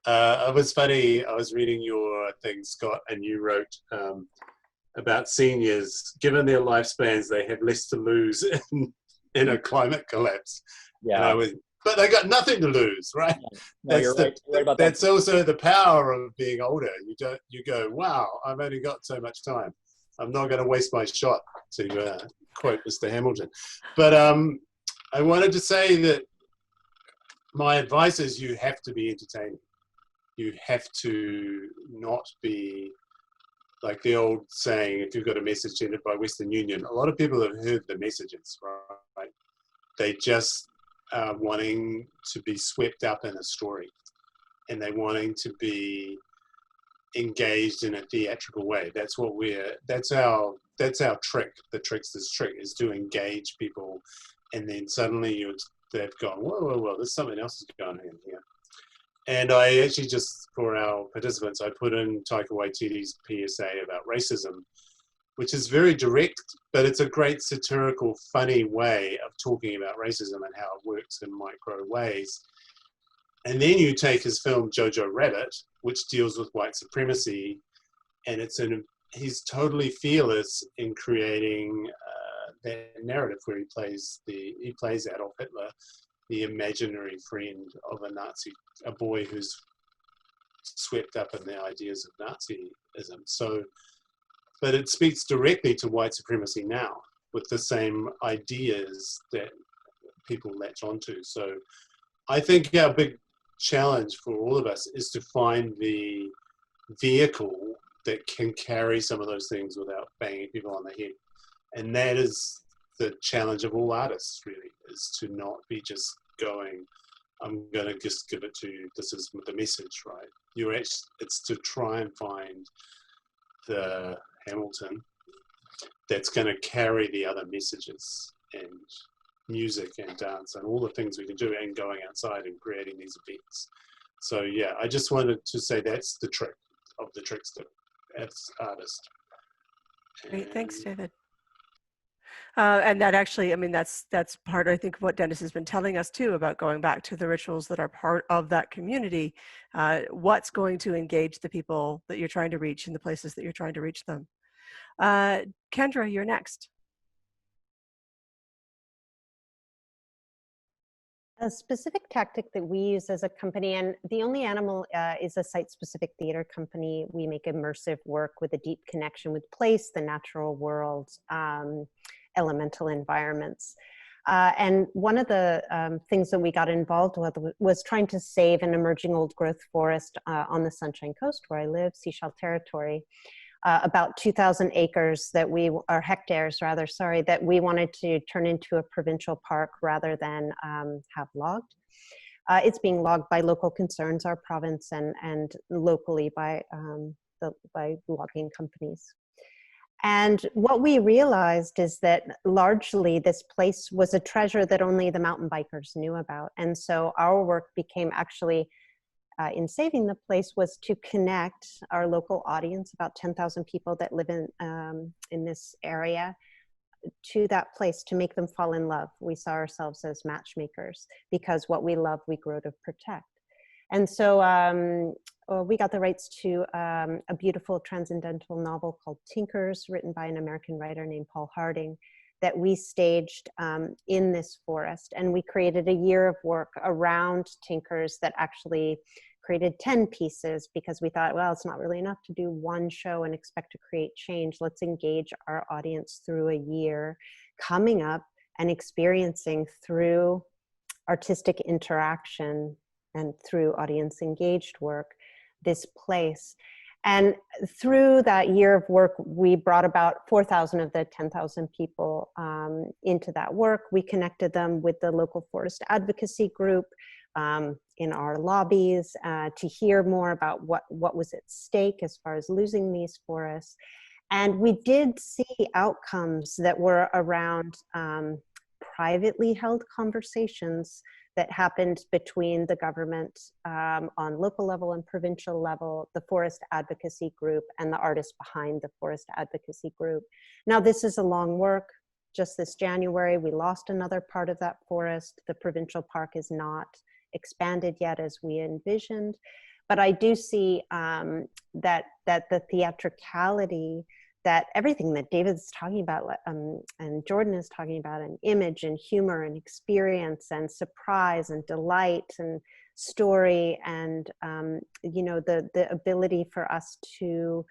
It was funny. I was reading your thing, Scott, and you wrote about seniors. Given their lifespans, they have less to lose in a climate collapse. And I Yeah. was, but they got nothing to lose, right? No, you're right. You're right about that. That's also the power of being older. You go, wow, I've only got so much time. I'm not going to waste my shot, to quote Mr. Hamilton. But I wanted to say that my advice is you have to be entertaining. You have to not be like the old saying, if you've got a message sent by Western Union. A lot of people have heard the messages, right? They just are wanting to be swept up in a story, and they're wanting to be engaged in a theatrical way. That's our trick. The trickster's trick is to engage people, and then suddenly they've gone, whoa, there's something else is going on here. And I actually just, for our participants, I put in Taika Waititi's PSA about racism, which is very direct, but it's a great satirical, funny way of talking about racism and how it works in micro ways. And then you take his film Jojo Rabbit, which deals with white supremacy, and he's totally fearless in creating that narrative where he plays Adolf Hitler, the imaginary friend of a boy who's swept up in the ideas of Nazism. So, but it speaks directly to white supremacy now with the same ideas that people latch onto. So I think our big challenge for all of us is to find the vehicle that can carry some of those things without banging people on the head. And that is the challenge of all artists, really, is to not be just going, I'm going to just give it to you, this is the message, right? It's to try and find the Hamilton that's going to carry the other messages and music and dance and all the things we can do, and going outside and creating these events. So yeah, I just wanted to say that's the trick of the trickster as artist. Great, thanks, David. And that actually, I mean, that's part, I think, of what Dennis has been telling us too, about going back to the rituals that are part of that community. What's going to engage the people that you're trying to reach in the places that you're trying to reach them. Kendra, you're next. A specific tactic that we use as a company, and The Only Animal is a site-specific theater company. We make immersive work with a deep connection with place, the natural world, elemental environments. And one of the things that we got involved with was trying to save an emerging old growth forest on the Sunshine Coast where I live, Sechelt territory. About 2,000 acres or hectares rather, sorry, that we wanted to turn into a provincial park rather than have logged. It's being logged by local concerns, our province, and locally by logging companies. And what we realized is that largely this place was a treasure that only the mountain bikers knew about. And so our work became actually, in saving the place, was to connect our local audience, about 10,000 people that live in this area, to that place, to make them fall in love. We saw ourselves as matchmakers, because what we love, we grow to protect. And so we got the rights to a beautiful transcendental novel called Tinkers, written by an American writer named Paul Harding, that we staged in this forest. And we created a year of work around Tinkers that actually created 10 pieces, because we thought, well, it's not really enough to do one show and expect to create change. Let's engage our audience through a year, coming up and experiencing through artistic interaction and through audience engaged work, this place. And through that year of work, we brought about 4,000 of the 10,000 people into that work. We connected them with the local forest advocacy group in our lobbies to hear more about what was at stake as far as losing these forests. And we did see outcomes that were around privately held conversations that happened between the government on local level and provincial level, the forest advocacy group, and the artists behind the forest advocacy group. Now, this is a long work. Just this January, we lost another part of that forest. The provincial park is not expanded yet as we envisioned. But I do see that the theatricality, that everything that David's talking about and Jordan is talking about, and image and humor and experience and surprise and delight and story and the ability for us to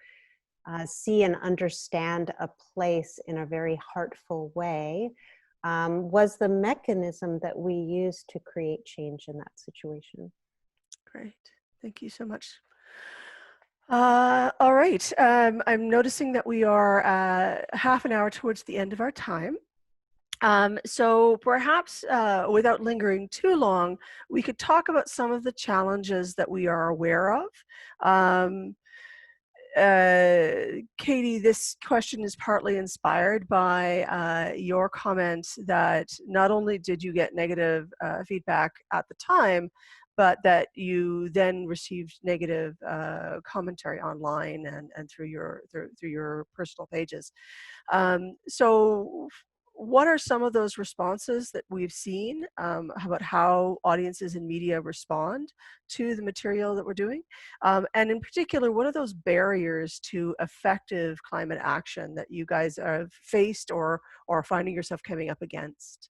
see and understand a place in a very heartful way was the mechanism that we used to create change in that situation. Great, thank you so much. All right, I'm noticing that we are half an hour towards the end of our time. So perhaps without lingering too long, we could talk about some of the challenges that we are aware of. Katie, this question is partly inspired by your comment that not only did you get negative feedback at the time, but that you then received negative commentary online and through your personal pages. So what are some of those responses that we've seen about how audiences and media respond to the material that we're doing? And in particular, what are those barriers to effective climate action that you guys have faced or finding yourself coming up against?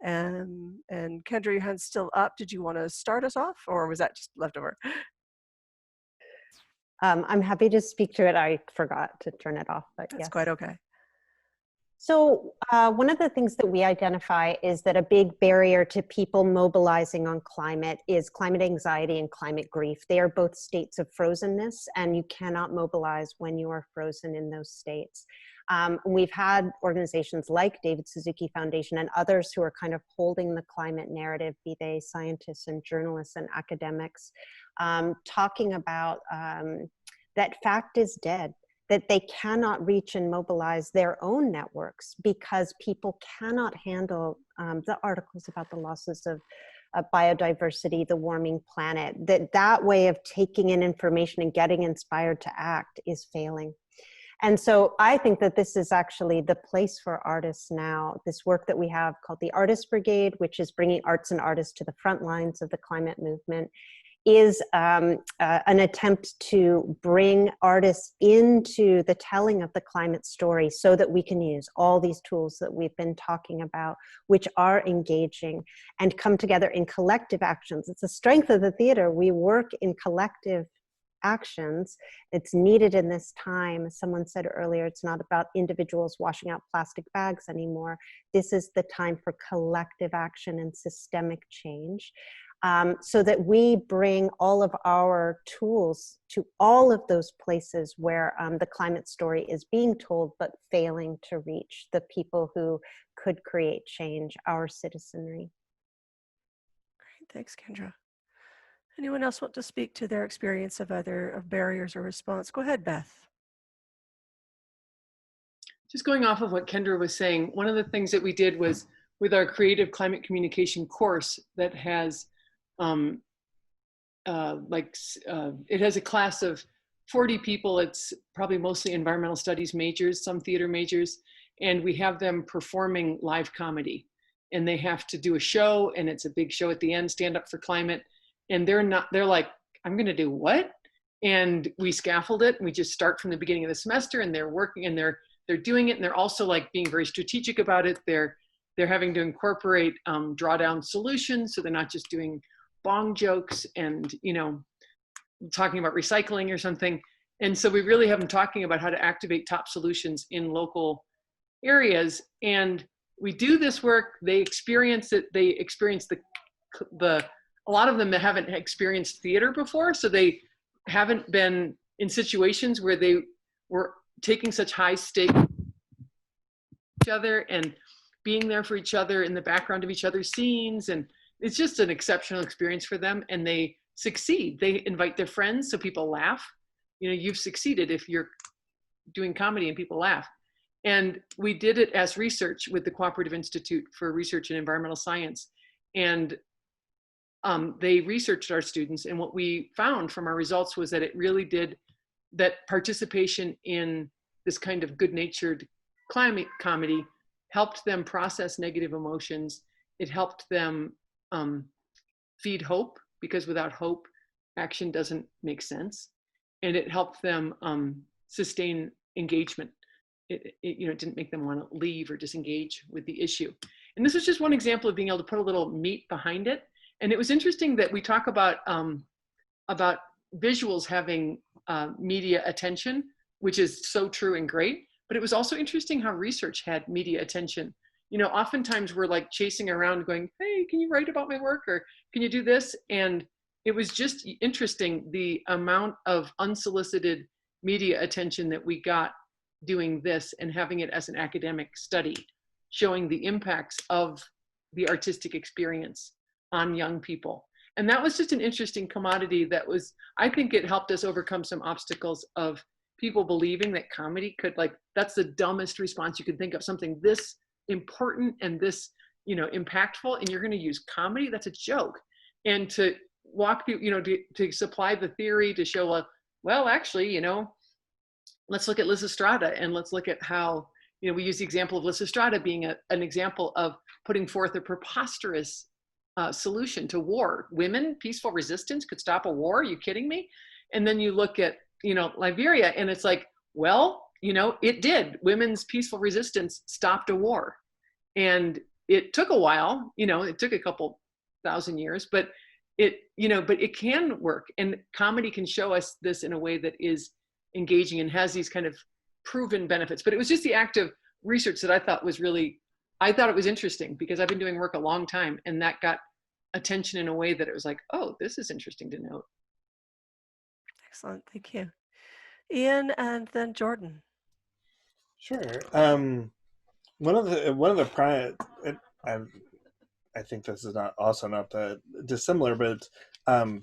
And Kendra, your hand's still up. Did you want to start us off, or was that just leftover? I'm happy to speak to it. I forgot to turn it off, but That's yes. quite okay. So one of the things that we identify is that a big barrier to people mobilizing on climate is climate anxiety and climate grief. They are both states of frozenness, and you cannot mobilize when you are frozen in those states. We've had organizations like David Suzuki Foundation and others who are kind of holding the climate narrative, be they scientists and journalists and academics, talking about that fact is dead, that they cannot reach and mobilize their own networks because people cannot handle the articles about the losses of biodiversity, the warming planet, that way of taking in information and getting inspired to act is failing. And so I think that this is actually the place for artists now. This work that we have called the Artist Brigade, which is bringing arts and artists to the front lines of the climate movement, is an attempt to bring artists into the telling of the climate story so that we can use all these tools that we've been talking about, which are engaging, and come together in collective actions. It's a strength of the theater. We work in collective actions. It's needed in this time. As someone said earlier, it's not about individuals washing out plastic bags anymore. This is the time for collective action and systemic change. So that we bring all of our tools to all of those places where the climate story is being told but failing to reach the people who could create change, our citizenry. Great, thanks, Kendra. Anyone else want to speak to their experience of barriers or response? Go ahead, Beth. Just going off of what Kendra was saying, one of the things that we did was with our creative climate communication course that has it has a class of 40 people. It's probably mostly environmental studies majors, some theater majors, and we have them performing live comedy. And they have to do a show, and it's a big show at the end, Stand Up for Climate. And they're like, I'm gonna do what? And we scaffold it, and we just start from the beginning of the semester, and they're working, and they're doing it, and they're also like being very strategic about it. They're having to incorporate drawdown solutions, so they're not just doing bong jokes and, you know, talking about recycling or something. And so we really have them talking about how to activate top solutions in local areas. And we do this work, they experience it, they experience a lot of them that haven't experienced theater before, so they haven't been in situations where they were taking such high stakes each other and being there for each other in the background of each other's scenes. And it's just an exceptional experience for them, and they succeed. They invite their friends, so people laugh. You know, you've succeeded if you're doing comedy and people laugh. And we did it as research with the Cooperative Institute for Research in Environmental Science. And they researched our students, and what we found from our results was that it really did, that participation in this kind of good-natured climate comedy helped them process negative emotions. It helped them feed hope, because without hope, action doesn't make sense. And it helped them sustain engagement. It didn't make them want to leave or disengage with the issue. And this was just one example of being able to put a little meat behind it. And it was interesting that we talk about visuals having media attention, which is so true and great. But it was also interesting how research had media attention. Oftentimes we're like chasing around going, hey, can you write about my work? Or can you do this? And it was just interesting the amount of unsolicited media attention that we got doing this and having it as an academic study, showing the impacts of the artistic experience on young people. And that was just an interesting commodity I think it helped us overcome some obstacles of people believing that comedy could, that's the dumbest response you could think of, something this important and this, impactful, and you're going to use comedy? That's a joke. And to walk people, to supply the theory to show, well, actually, let's look at Lysistrata and let's look at how, we use the example of Lysistrata being an example of putting forth a preposterous solution to war. Women, peaceful resistance could stop a war? Are you kidding me? And then you look at, Liberia, and it's like, well, it did. Women's peaceful resistance stopped a war. And it took a while, it took a couple thousand years, but it can work. And comedy can show us this in a way that is engaging and has these kind of proven benefits. But it was just the act of research that I thought it was interesting, because I've been doing work a long time, and that got attention in a way that it was like, oh, this is interesting to note. Excellent, thank you. Ian, and then Jordan. Sure. One of the prior, I think this is not that dissimilar, but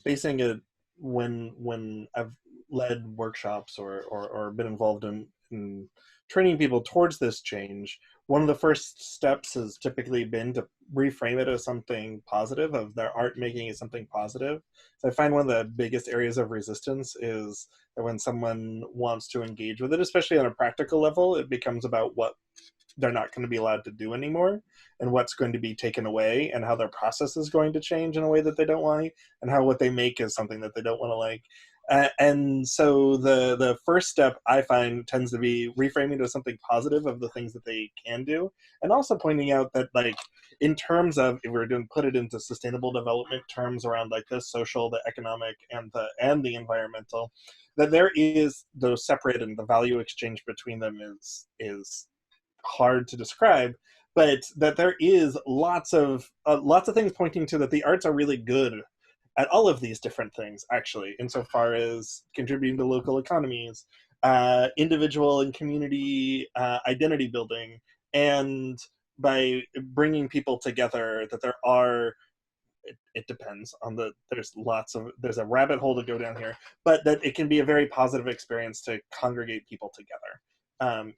basing it when I've led workshops or been involved in training people towards this change, one of the first steps has typically been to reframe it as something positive, of their art making as something positive. So I find one of the biggest areas of resistance is that when someone wants to engage with it, especially on a practical level, it becomes about what they're not going to be allowed to do anymore, and what's going to be taken away, and how their process is going to change in a way that they don't like, and how what they make is something that they don't want to like. And so the first step, I find, tends to be reframing it as something positive of the things that they can do, and also pointing out that, in terms of, if we're going to put it into sustainable development terms around the social, the economic, and the environmental, that there is those separate, and the value exchange between them is hard to describe, but that there is lots of things pointing to that the arts are really good at all of these different things, actually, insofar as contributing to local economies, individual and community identity building, and by bringing people together, that there are, it depends on there's a rabbit hole to go down here, but that it can be a very positive experience to congregate people together.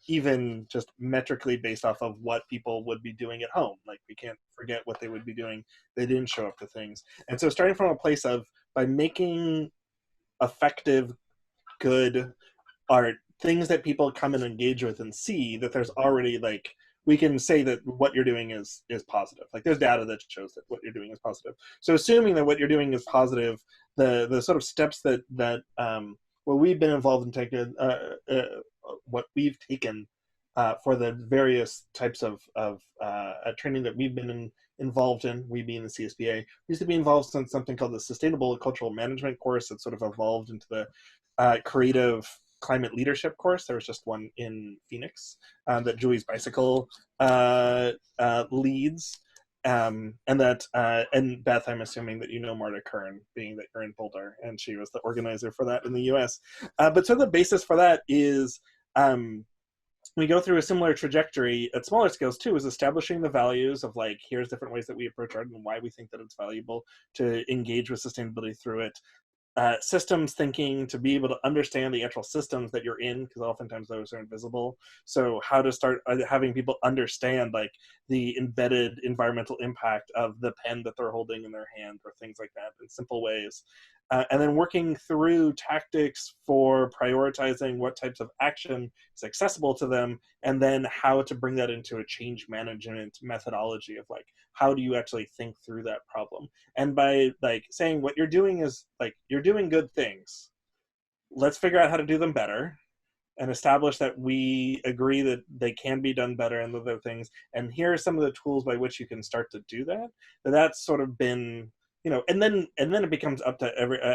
Even just metrically based off of what people would be doing at home. We can't forget what they would be doing. They didn't show up to things. And so starting from a place of, by making effective, good art, things that people come and engage with and see, that there's already, we can say that what you're doing is positive. There's data that shows that what you're doing is positive. So assuming that what you're doing is positive, the sort of steps that we've been involved in taking, what we've taken for the various types of training that we've been involved in, we being the CSBA, we used to be involved in something called the Sustainable Cultural Management course that sort of evolved into the Creative Climate Leadership course. There was just one in Phoenix that Julie's Bicycle leads. And Beth, I'm assuming that you know Marta Kern, being that you're in Boulder, and she was the organizer for that in the US. But so the basis for that is we go through a similar trajectory at smaller scales too, is establishing the values of here's different ways that we approach art and why we think that it's valuable to engage with sustainability through it. Systems thinking, to be able to understand the actual systems that you're in, because oftentimes those are invisible. So how to start having people understand the embedded environmental impact of the pen that they're holding in their hand, or things like that, in simple ways. and then working through tactics for prioritizing what types of action is accessible to them, and then how to bring that into a change management methodology of like, how do you actually think through that problem? And by like saying what you're doing is like, you're doing good things. Let's figure out how to do them better and establish that we agree that they can be done better and other things. And here are some of the tools by which you can start to do that. That's sort of been, you know, and then it becomes up to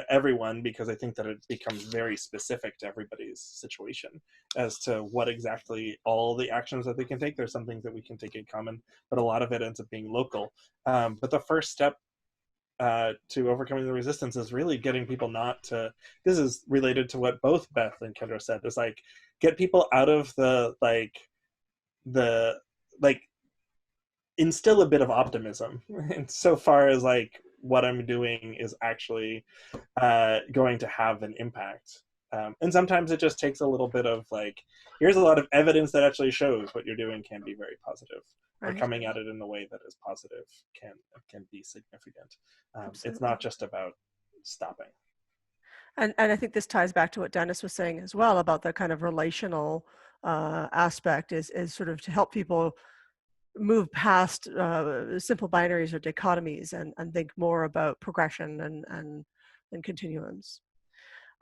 everyone, because I think that it becomes very specific to everybody's situation as to what exactly all the actions that they can take. There's some things that we can take in common, but a lot of it ends up being local. But the first step to overcoming the resistance is really getting people not to, this is related to what both Beth and Kendra said, is like, get people out of the instill a bit of optimism and so far as like what I'm doing is actually going to have an impact. And sometimes it just takes a little bit of like, here's a lot of evidence that actually shows what you're doing can be very positive. Or coming at it in a way that is positive can be significant. It's not just about stopping. And I think this ties back to what Dennis was saying as well about the kind of relational aspect is sort of to help people move past simple binaries or dichotomies and think more about progression and continuums.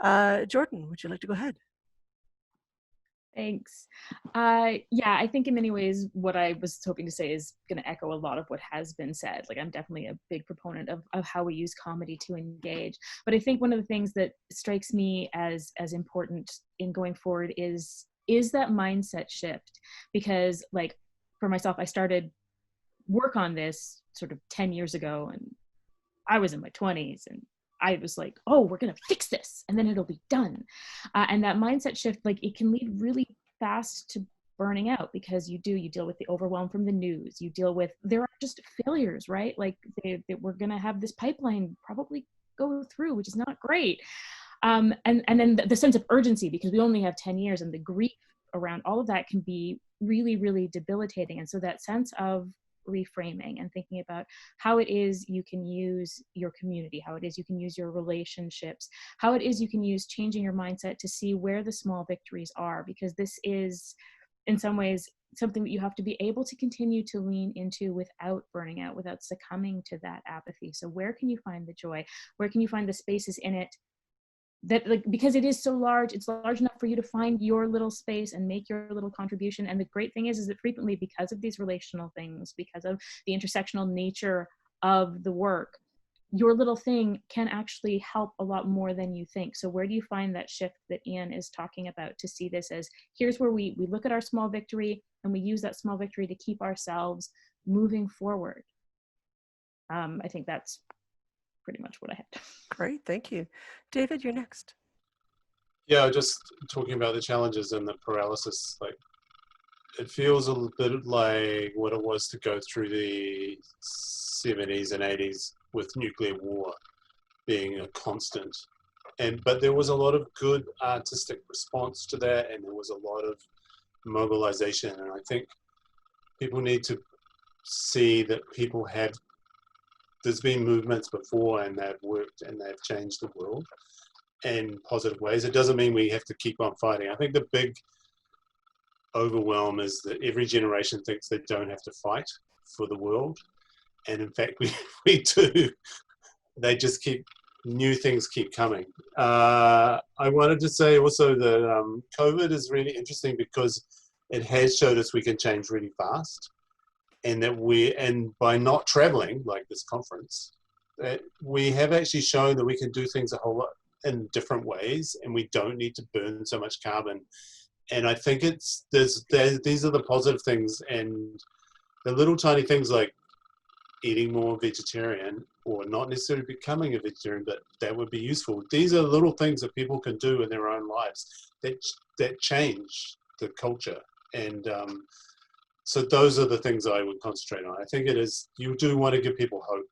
Jordan, would you like to go ahead? Thanks. Yeah, I think in many ways what I was hoping to say is going to echo a lot of what has been said. Like, I'm definitely a big proponent of how we use comedy to engage. But I think one of the things that strikes me as important in going forward is that mindset shift. Because like for myself, I started work on this sort of 10 years ago, and I was in my 20s, and I was like, oh, we're going to fix this and then it'll be done. And that mindset shift, like it can lead really fast to burning out, because you deal with the overwhelm from the news. You deal with, there are just failures, right? Like we're going to have this pipeline probably go through, which is not great. And then the sense of urgency, because we only have 10 years, and the grief around all of that can be really, really debilitating. And so that sense of reframing and thinking about how it is you can use your community, how it is you can use your relationships, how it is you can use changing your mindset to see where the small victories are, because this is in some ways something that you have to be able to continue to lean into without burning out, without succumbing to that apathy. So where can you find the joy? Where can you find the spaces in it that, like, because it is so large, it's large enough for you to find your little space and make your little contribution. And the great thing is that frequently, because of these relational things, because of the intersectional nature of the work, your little thing can actually help a lot more than you think. So where do you find that shift that Ian is talking about, to see this as, here's where we look at our small victory and we use that small victory to keep ourselves moving forward. I think that's pretty much what I had. Great, thank you. David, you're next. Yeah, just talking about the challenges and the paralysis, like it feels a little bit like what it was to go through the 70s and 80s with nuclear war being a constant. But there was a lot of good artistic response to that, and there was a lot of mobilization. And I think people need to see that people have, there's been movements before and they've worked and they've changed the world in positive ways. It doesn't mean we have to keep on fighting. I think the big overwhelm is that every generation thinks they don't have to fight for the world. And in fact, we do. They just new things keep coming. I wanted to say also that COVID is really interesting because it has showed us we can change really fast. And that by not traveling, like this conference, that we have actually shown that we can do things a whole lot in different ways, and we don't need to burn so much carbon. And I think these are the positive things, and the little tiny things like eating more vegetarian, or not necessarily becoming a vegetarian, but that would be useful. These are little things that people can do in their own lives that change the culture. And so those are the things I would concentrate on. I think it is, you do want to give people hope,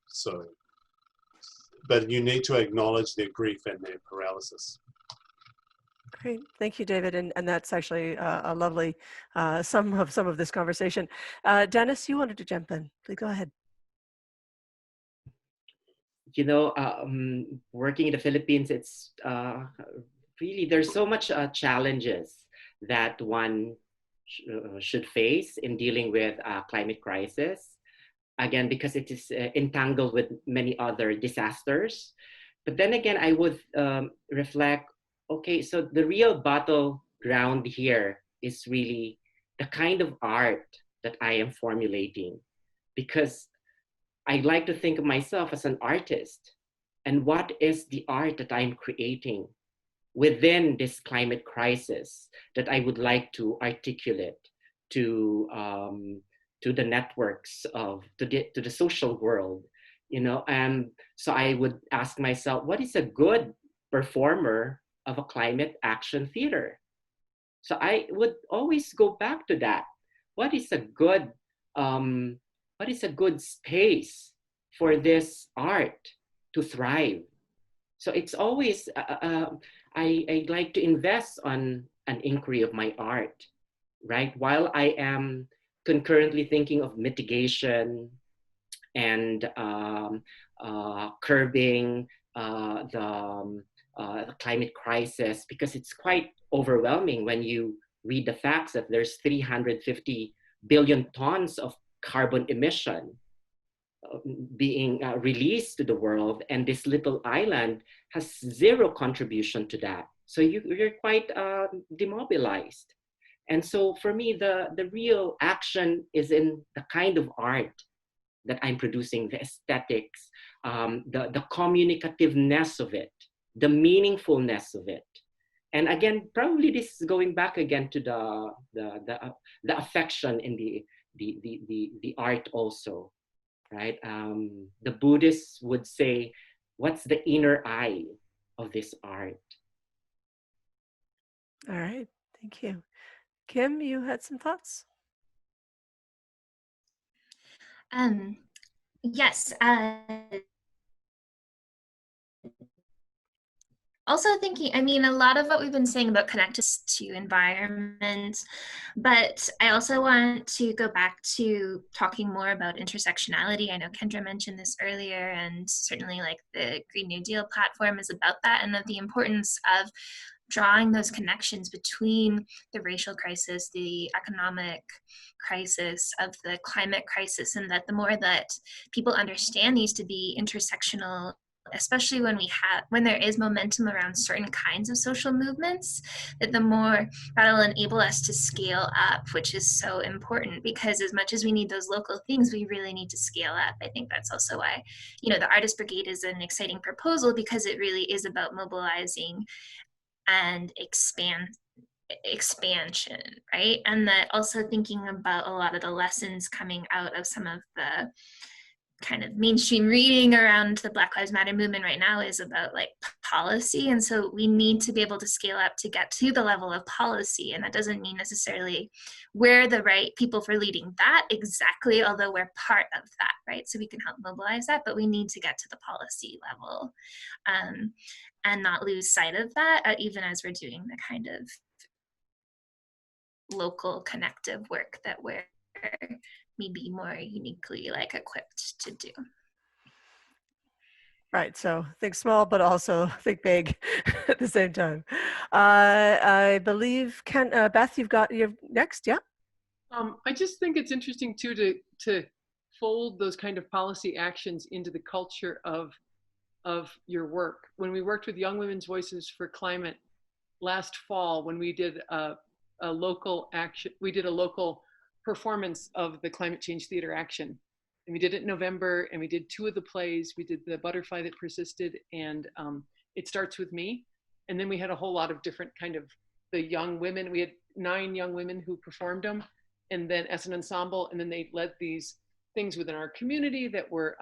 but you need to acknowledge their grief and their paralysis. Great, thank you, David. And that's actually a lovely sum of this conversation. Dennis, you wanted to jump in. Please go ahead. you know, working in the Philippines, it's really, there's so much challenges that one should face in dealing with climate crisis. Again, because it is entangled with many other disasters. But then again, I would reflect, okay, so the real battleground here is really the kind of art that I am formulating, because I like to think of myself as an artist. And what is the art that I'm creating within this climate crisis that I would like to articulate to the networks to the social world, you know? And so I would ask myself, what is a good performer of a climate action theater? So I would always go back to that. What is a good space for this art to thrive? So it's always, I like to invest on an inquiry of my art, right? While I am concurrently thinking of mitigation and curbing the climate crisis, because it's quite overwhelming when you read the facts that there's 350 billion tons of carbon emission being released to the world, and this little island has zero contribution to that. So you're quite demobilized. And so for me, the real action is in the kind of art that I'm producing, the aesthetics, the communicativeness of it, the meaningfulness of it. And again, probably this is going back again to the affection in the art also. Right? The Buddhists would say, what's the inner eye of this art? All right, thank you. Kim, you had some thoughts? Yes. Also thinking, I mean, a lot of what we've been saying about connecting to environment, but I also want to go back to talking more about intersectionality. I know Kendra mentioned this earlier, and certainly like the Green New Deal platform is about that, and of the importance of drawing those connections between the racial crisis, the economic crisis, of the climate crisis, and that the more that people understand these to be intersectional, especially when there is momentum around certain kinds of social movements, that the more that'll enable us to scale up, which is so important, because as much as we need those local things, we really need to scale up. I think that's also why, you know, the Artist Brigade is an exciting proposal, because it really is about mobilizing and expansion, right? And that also thinking about a lot of the lessons coming out of some of the kind of mainstream reading around the Black Lives Matter movement right now is about like policy. And so we need to be able to scale up to get to the level of policy. And that doesn't mean necessarily we're the right people for leading that exactly, although we're part of that, right? So we can help mobilize that, but we need to get to the policy level and not lose sight of that, even as we're doing the kind of local connective work that we're maybe more uniquely like equipped to do. Right, so think small, but also think big at the same time. I believe, Beth, you're next, yeah? I just think it's interesting too to fold those kind of policy actions into the culture of your work. When we worked with Young Women's Voices for Climate last fall, when we did a local action, we did a local performance of the Climate Change Theater Action. And we did it in November, and we did 2 of the plays. We did The Butterfly That Persisted and It Starts With Me. And then we had a whole lot of different kind of the young women. We had 9 young women who performed them, and then as an ensemble, and then they led these things within our community that were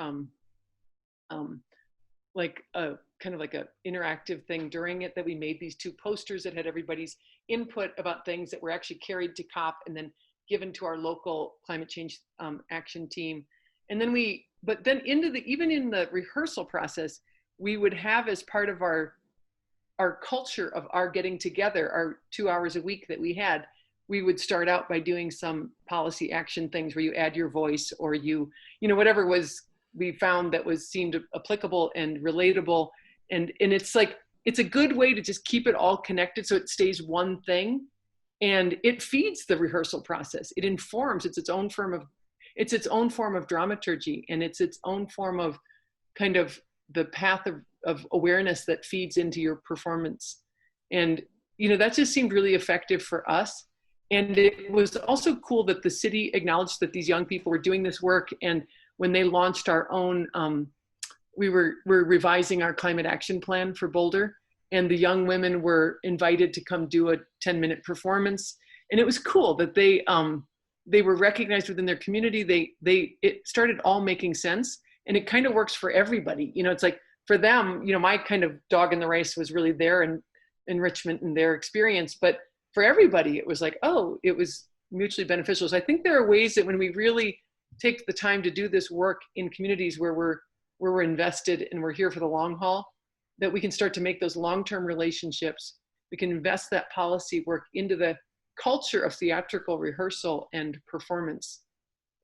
like a kind of like a interactive thing during it, that we made these 2 posters that had everybody's input about things that were actually carried to COP and then given to our local climate change action team. And then even in the rehearsal process, we would have as part of our culture of our getting together, our 2 hours a week that we had, we would start out by doing some policy action things where you add your voice, or you know, whatever was we found that seemed applicable and relatable. And it's like, it's a good way to just keep it all connected so it stays one thing. And it feeds the rehearsal process. It informs, it's its own form of dramaturgy, and it's its own form of kind of the path of awareness that feeds into your performance. And, you know, that just seemed really effective for us. And it was also cool that the city acknowledged that these young people were doing this work. And when they launched our own, we're revising our climate action plan for Boulder, and the young women were invited to come do a 10-minute performance. And it was cool that they were recognized within their community. It started all making sense, and it kind of works for everybody. You know, it's like for them, you know, my kind of dog in the race was really their enrichment and their experience, but for everybody, it was like, oh, it was mutually beneficial. So I think there are ways that when we really take the time to do this work in communities where we're invested and we're here for the long haul, that we can start to make those long-term relationships. We can invest that policy work into the culture of theatrical rehearsal and performance.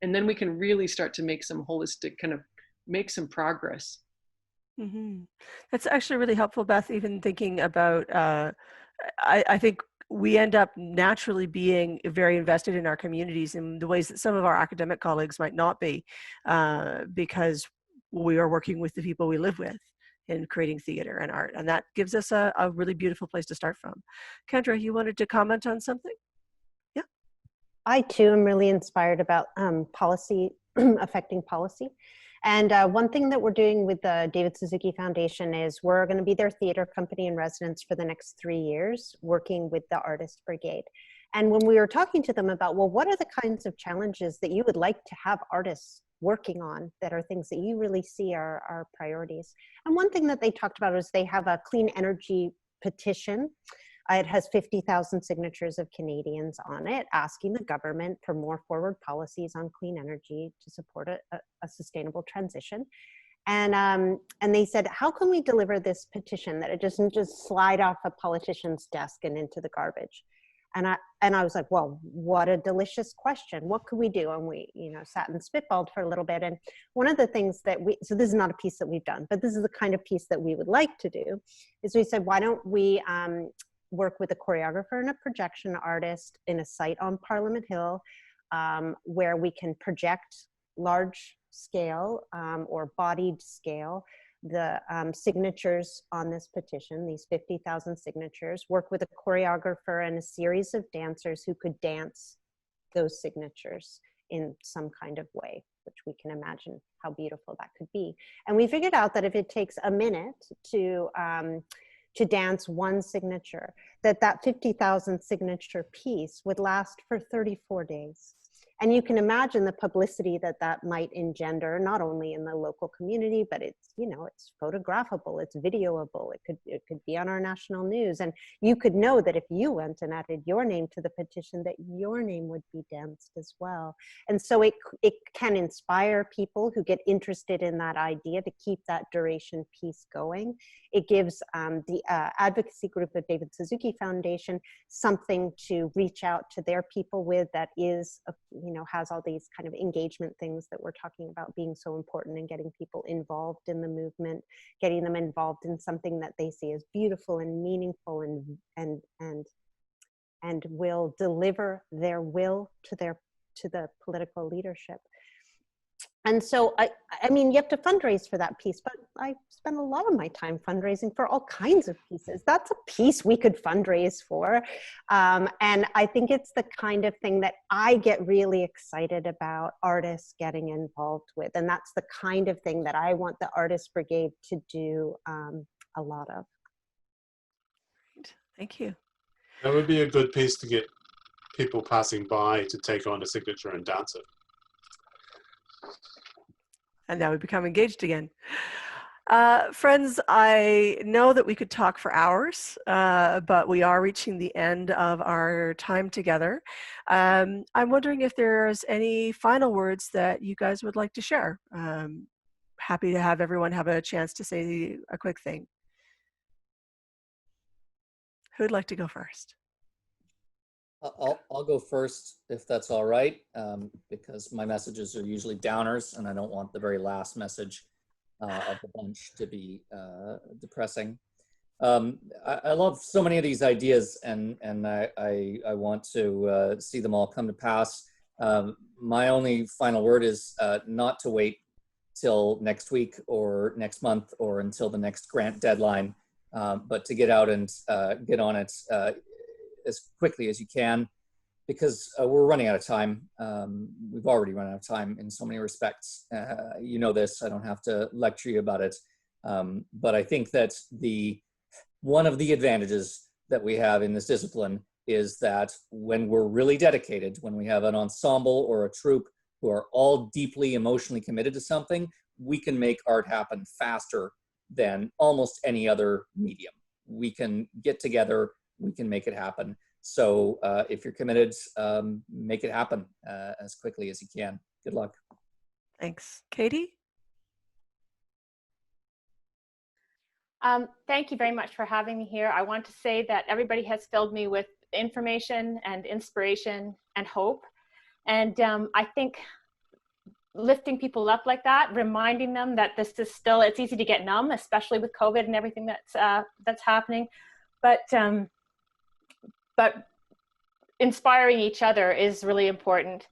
And then we can really start to make some holistic, kind of make some progress. Mm-hmm. That's actually really helpful, Beth, even thinking about, I think we end up naturally being very invested in our communities in the ways that some of our academic colleagues might not be, because we are working with the people we live with in creating theater and art. And that gives us a really beautiful place to start from. Kendra, you wanted to comment on something? Yeah. I too am really inspired about policy, affecting policy. And one thing that we're doing with the David Suzuki Foundation is we're going to be their theater company in residence for the next 3 years, working with the Artist Brigade. And when we were talking to them about, well, what are the kinds of challenges that you would like to have artists working on that are things that you really see are priorities? And one thing that they talked about is they have a clean energy petition. It has 50,000 signatures of Canadians on it, asking the government for more forward policies on clean energy to support a sustainable transition. And they said, how can we deliver this petition that it doesn't just slide off a politician's desk and into the garbage? And I was like, well, what a delicious question. What could we do? And we, you know, sat and spitballed for a little bit. And one of the things that so this is not a piece that we've done, but this is the kind of piece that we would like to do, is we said, why don't we work with a choreographer and a projection artist in a site on Parliament Hill, where we can project large scale or bodied scale the signatures on this petition, these 50,000 signatures, work with a choreographer and a series of dancers who could dance those signatures in some kind of way, which we can imagine how beautiful that could be. And we figured out that if it takes a minute to dance one signature, that 50,000 signature piece would last for 34 days. And you can imagine the publicity that might engender, not only in the local community, but it's, you know, it's photographable, it's videoable, it could be on our national news. And you could know that if you went and added your name to the petition, that your name would be danced as well. And so it can inspire people who get interested in that idea to keep that duration piece going. It gives the advocacy group of David Suzuki Foundation something to reach out to their people with that is, you know, has all these kind of engagement things that we're talking about being so important, and getting people involved in the movement, getting them involved in something that they see as beautiful and meaningful and will deliver their will to the political leadership. And so, I mean, you have to fundraise for that piece, but I spend a lot of my time fundraising for all kinds of pieces. That's a piece we could fundraise for. And I think it's the kind of thing that I get really excited about artists getting involved with. And that's the kind of thing that I want the Artist Brigade to do a lot of. Great. Thank you. That would be a good piece to get people passing by to take on a signature and dance it. And now we become engaged again. Friends, I know that we could talk for hours, but we are reaching the end of our time together. I'm wondering if there's any final words that you guys would like to share. Happy to have everyone have a chance to say a quick thing. Who'd like to go first? I'll go first if that's all right, because my messages are usually downers, and I don't want the very last message of the bunch to be depressing. I love so many of these ideas, and I want to see them all come to pass. My only final word is not to wait till next week or next month or until the next grant deadline, but to get out and get on it as quickly as you can, because we're running out of time. We've already run out of time in so many respects. You know this, I don't have to lecture you about it. But I think that one of the advantages that we have in this discipline is that when we're really dedicated, when we have an ensemble or a troupe who are all deeply emotionally committed to something, we can make art happen faster than almost any other medium. We can get together, we can make it happen. So if you're committed, make it happen as quickly as you can. Good luck. Thanks. Katie? Thank you very much for having me here. I want to say that everybody has filled me with information and inspiration and hope. And I think lifting people up like that, reminding them that this is still, it's easy to get numb, especially with COVID and everything that's happening. But inspiring each other is really important.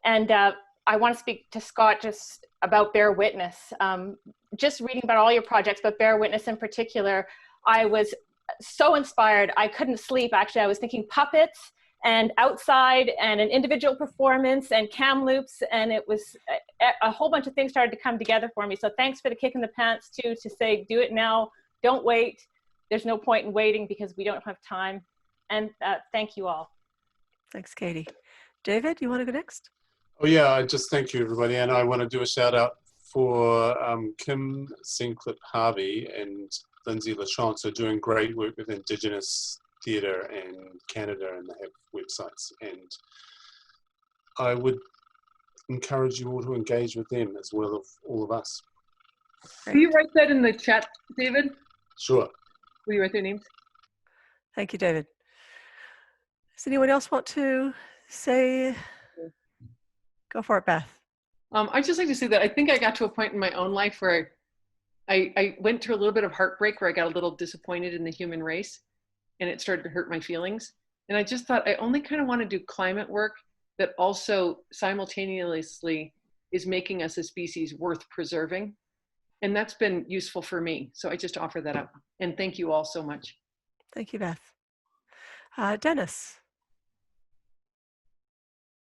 And I want to speak to Scott just about Bear Witness. Just reading about all your projects, but Bear Witness in particular, I was so inspired. I couldn't sleep, actually. I was thinking puppets and outside and an individual performance and cam loops, and it was a whole bunch of things started to come together for me. So thanks for the kick in the pants too, to say, do it now, don't wait. There's no point in waiting because we don't have time. And thank you all. Thanks, Katie. David, you want to go next? Oh yeah, I just thank you everybody, and I want to do a shout out for Kim Sinclair Harvey and Lindsay Lachance, who are doing great work with Indigenous theatre in Canada, and they have websites. And I would encourage you all to engage with them as well as all of us. Will you write that in the chat, David? Sure. Will you write their names? Thank you, David. Does anyone else want to say? Go for it, Beth. I'd just like to say that I think I got to a point in my own life where I went through a little bit of heartbreak, where I got a little disappointed in the human race, and it started to hurt my feelings. And I just thought I only kind of want to do climate work that also simultaneously is making us a species worth preserving. And that's been useful for me. So I just offer that up. And thank you all so much. Thank you, Beth. Dennis.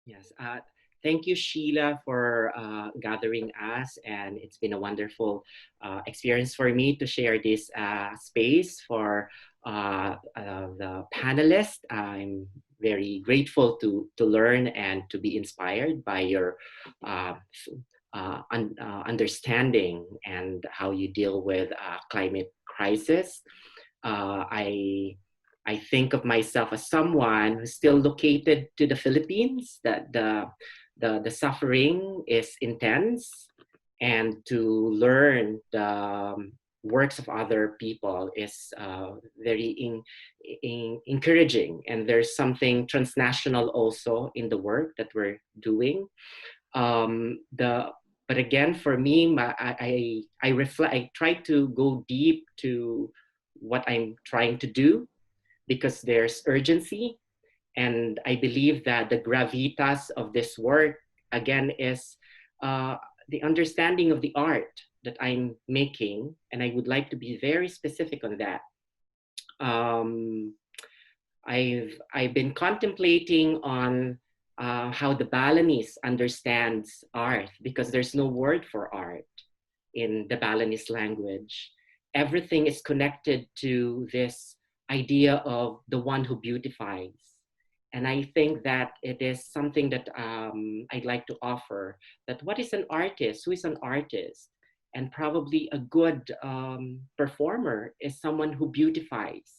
Yes. Thank you, Sheila, for gathering us, and it's been a wonderful experience for me to share this space for the panelists. I'm very grateful to learn and to be inspired by your understanding and how you deal with climate crisis. I think of myself as someone who's still located to the Philippines, that the suffering is intense, and to learn the works of other people is very encouraging. And there's something transnational also in the work that we're doing. But again, for me, I reflect. I try to go deep to what I'm trying to do, because there's urgency. And I believe that the gravitas of this work, again, is the understanding of the art that I'm making. And I would like to be very specific on that. I've been contemplating on how the Balinese understands art, because there's no word for art in the Balinese language. Everything is connected to this idea of the one who beautifies. And I think that it is something that I'd like to offer, that what is an artist? Who is an artist? And probably a good performer is someone who beautifies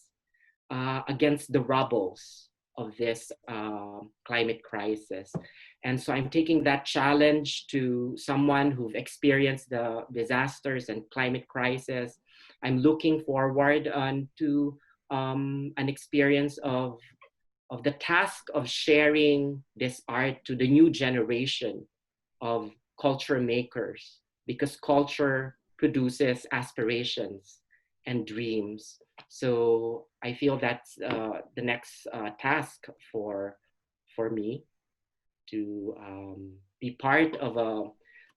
against the rubbles of this climate crisis. And so I'm taking that challenge to someone who've experienced the disasters and climate crisis. I'm looking forward to an experience of the task of sharing this art to the new generation of culture makers, because culture produces aspirations and dreams. So I feel that's the next task for me, to be part of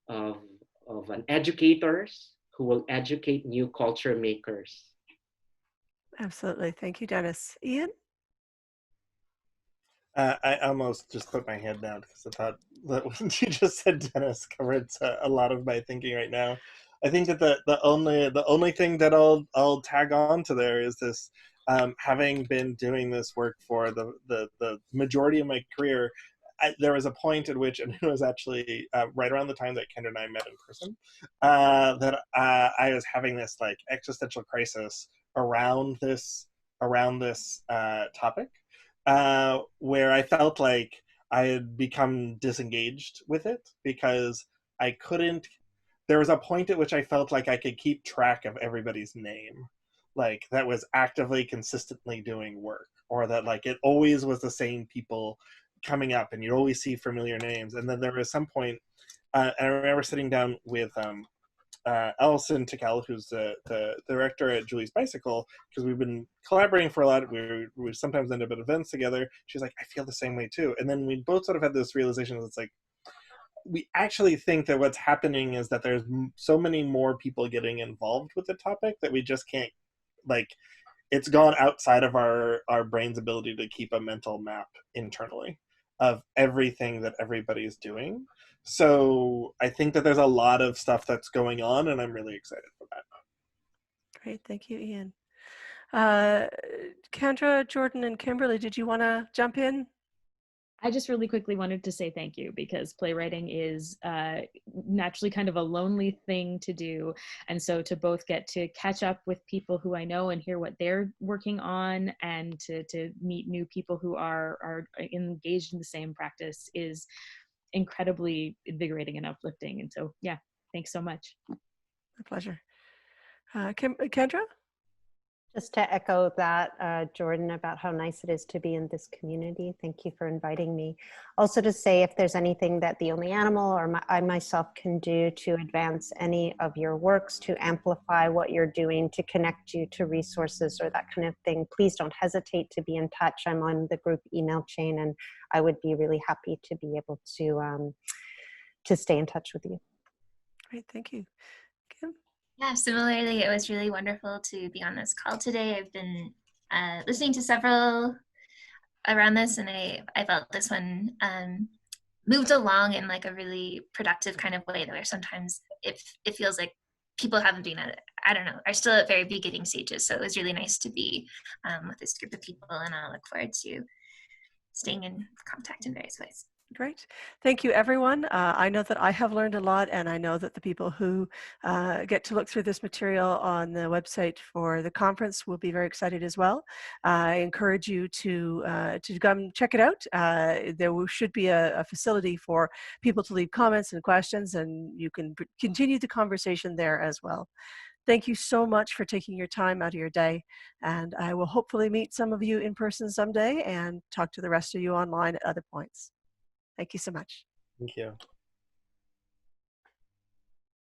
an educators who will educate new culture makers. Absolutely. Thank you, Dennis. Ian? I almost just put my hand down because I thought that what you just said, Dennis, covered a lot of my thinking right now. I think that the only thing that I'll tag on to there is this, having been doing this work for the majority of my career, there was a point at which, and it was actually right around the time that Kendra and I met in person, that I was having this like existential crisis around this topic. Where I felt like I had become disengaged with it because I couldn't. There was a point at which I felt like I could keep track of everybody's name, like that was actively, consistently doing work, or that like it always was the same people coming up, and you'd always see familiar names. And then there was some point, and I remember sitting down with Alison Tickell, who's the director at Julie's Bicycle, because we've been collaborating for a lot. We sometimes end up at events together. She's like, I feel the same way too. And then we both sort of had this realization that it's like, we actually think that what's happening is that there's so many more people getting involved with the topic that we just can't, like, it's gone outside of our brain's ability to keep a mental map internally of everything that everybody's doing. So I think that there's a lot of stuff that's going on, and I'm really excited for that. Great, thank you, Ian. Kendra, Jordan, and Kimberly, did you want to jump in? I just really quickly wanted to say thank you, because playwriting is naturally kind of a lonely thing to do. And so to both get to catch up with people who I know and hear what they're working on, and to meet new people who are engaged in the same practice is incredibly invigorating and uplifting. And so, yeah, thanks so much. My pleasure. Kendra? Just to echo that, Jordan, about how nice it is to be in this community. Thank you for inviting me. Also to say, if there's anything that The Only Animal or I myself can do to advance any of your works, to amplify what you're doing, to connect you to resources or that kind of thing, please don't hesitate to be in touch. I'm on the group email chain, and I would be really happy to be able to stay in touch with you. Great, thank you. Kim? Yeah, similarly, it was really wonderful to be on this call today. I've been listening to several around this, and I felt this one moved along in like a really productive kind of way, where sometimes it feels like people haven't been at, I don't know, are still at very beginning stages. So it was really nice to be with this group of people, and I'll look forward to staying in contact in various ways. Great. Thank you, everyone. I know that I have learned a lot, and I know that the people who get to look through this material on the website for the conference will be very excited as well. I encourage you to come check it out. There should be a facility for people to leave comments and questions, and you can continue the conversation there as well. Thank you so much for taking your time out of your day, and I will hopefully meet some of you in person someday and talk to the rest of you online at other points. Thank you so much. Thank you.